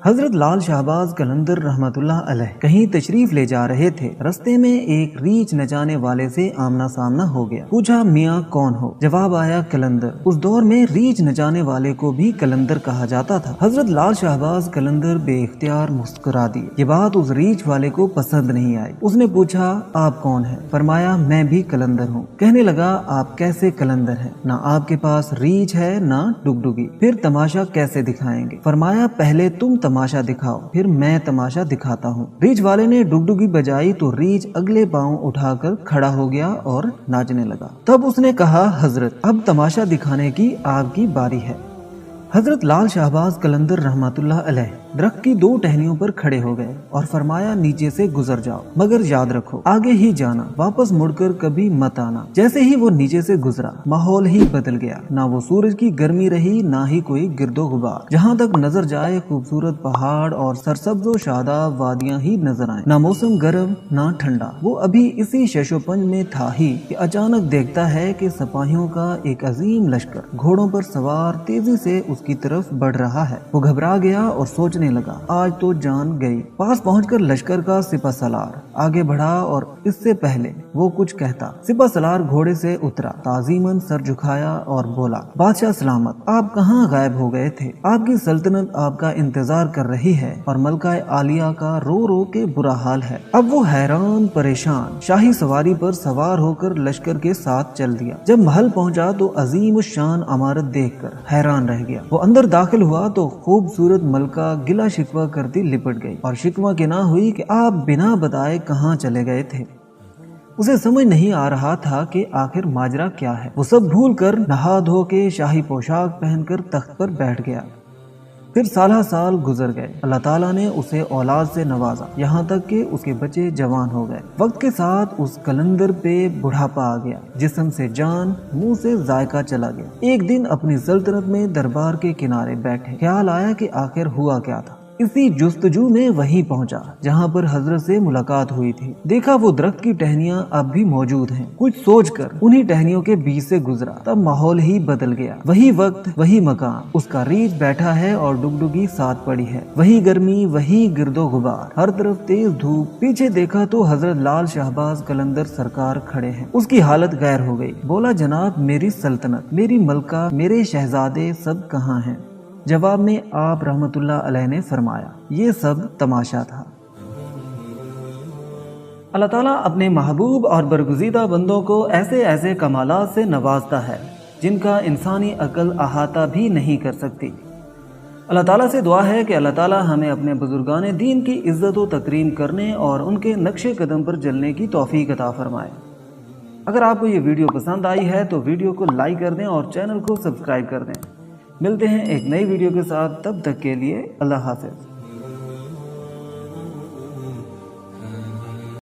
حضرت لال شہباز قلندر رحمت اللہ علیہ کہیں تشریف لے جا رہے تھے۔ رستے میں ایک ریچھ نچانے والے سے آمنا سامنا ہو گیا۔ پوچھا میاں کون ہو؟ جواب آیا قلندر۔ اس دور میں ریچھ نچانے والے کو بھی قلندر کہا جاتا تھا۔ حضرت لال شہباز قلندر بے اختیار مسکرا دیے۔ یہ بات اس ریچھ والے کو پسند نہیں آئی۔ اس نے پوچھا آپ کون ہیں؟ فرمایا میں بھی قلندر ہوں۔ کہنے لگا آپ کیسے قلندر ہیں؟ نہ آپ کے پاس ریچھ ہے نہ ڈگڈگی، پھر تماشا کیسے دکھائیں گے؟ فرمایا پہلے تم تماشا دکھاؤ پھر میں تماشا دکھاتا ہوں۔ ریچھ والے نے ڈگڈگی بجائی تو ریچھ اگلے پاؤں اٹھا کر کھڑا ہو گیا اور ناچنے لگا۔ تب اس نے کہا حضرت اب تماشا دکھانے کی آپ کی باری ہے۔ حضرت لال شہباز قلندر رحمت اللہ علیہ درخت کی دو ٹہنیوں پر کھڑے ہو گئے اور فرمایا نیچے سے گزر جاؤ، مگر یاد رکھو آگے ہی جانا، واپس مڑ کر کبھی مت آنا۔ جیسے ہی وہ نیچے سے گزرا ماحول ہی بدل گیا، نہ وہ سورج کی گرمی رہی نہ ہی کوئی گرد و غبار۔ جہاں تک نظر جائے خوبصورت پہاڑ اور سرسبز و شاداب وادیاں ہی نظر آئیں، نہ موسم گرم نہ ٹھنڈا۔ وہ ابھی اسی شش و پنج میں تھا ہی کہ اچانک دیکھتا ہے کہ سپاہیوں کا ایک عظیم لشکر گھوڑوں پر سوار تیزی سے اس کی طرف بڑھ رہا ہے۔ وہ گھبرا گیا اور سوچنے لگا آج تو جان گئی۔ پاس پہنچ کر لشکر کا سپہ سالار آگے بڑھا اور اس سے پہلے وہ کچھ کہتا سپہ سالار گھوڑے سے اترا، تعظیماً سر جھکایا اور بولا بادشاہ سلامت، آپ کہاں غائب ہو گئے تھے؟ آپ کی سلطنت آپ کا انتظار کر رہی ہے اور ملکہ عالیہ کا رو رو کے برا حال ہے۔ اب وہ حیران پریشان شاہی سواری پر سوار ہو کر لشکر کے ساتھ چل دیا۔ جب محل پہنچا تو عظیم الشان عمارت دیکھ کر حیران رہ گیا۔ وہ اندر داخل ہوا تو خوبصورت ملکہ گلا شکوہ کرتی لپٹ گئی اور شکوہ کے نہ ہوئی کہ آپ بنا بتائے کہاں چلے گئے تھے۔ اسے سمجھ نہیں آ رہا تھا کہ آخر ماجرا کیا ہے۔ وہ سب بھول کر نہا دھو کے شاہی پوشاک پہن کر تخت پر بیٹھ گیا۔ پھر سالہ سال گزر گئے۔ اللہ تعالیٰ نے اسے اولاد سے نوازا، یہاں تک کہ اس کے بچے جوان ہو گئے۔ وقت کے ساتھ اس قلندر پہ بڑھاپا آ گیا، جسم سے جان، منہ سے ذائقہ چلا گیا۔ ایک دن اپنی سلطنت میں دربار کے کنارے بیٹھے، خیال آیا کہ آخر ہوا کیا تھا۔ اسی جستجو میں وہیں پہنچا جہاں پر حضرت سے ملاقات ہوئی تھی۔ دیکھا وہ درخت کی ٹہنیاں اب بھی موجود ہیں۔ کچھ سوچ کر انہی ٹہنیوں کے بیچ سے گزرا، تب ماحول ہی بدل گیا۔ وہی وقت وہی مقام، اس کا ریچھ بیٹھا ہے اور ڈگڈگی ساتھ پڑی ہے۔ وہی گرمی وہی گرد و غبار، ہر طرف تیز دھوپ۔ پیچھے دیکھا تو حضرت لال شہباز قلندر سرکار کھڑے ہیں۔ اس کی حالت غیر ہو گئی۔ بولا جناب میری سلطنت، میری ملکہ، میرے شہزادے سب کہاں ہیں؟ جواب میں آپ رحمت اللہ علیہ نے فرمایا یہ سب تماشا تھا۔ اللہ تعالیٰ اپنے محبوب اور برگزیدہ بندوں کو ایسے ایسے کمالات سے نوازتا ہے جن کا انسانی عقل احاطہ بھی نہیں کر سکتی۔ اللہ تعالیٰ سے دعا ہے کہ اللہ تعالیٰ ہمیں اپنے بزرگان دین کی عزت و تکریم کرنے اور ان کے نقش قدم پر چلنے کی توفیق عطا فرمائے۔ اگر آپ کو یہ ویڈیو پسند آئی ہے تو ویڈیو کو لائک کر دیں اور چینل کو سبسکرائب کر دیں۔ ملتے ہیں ایک نئی ویڈیو کے ساتھ، تب تک کے لیے اللہ حافظ۔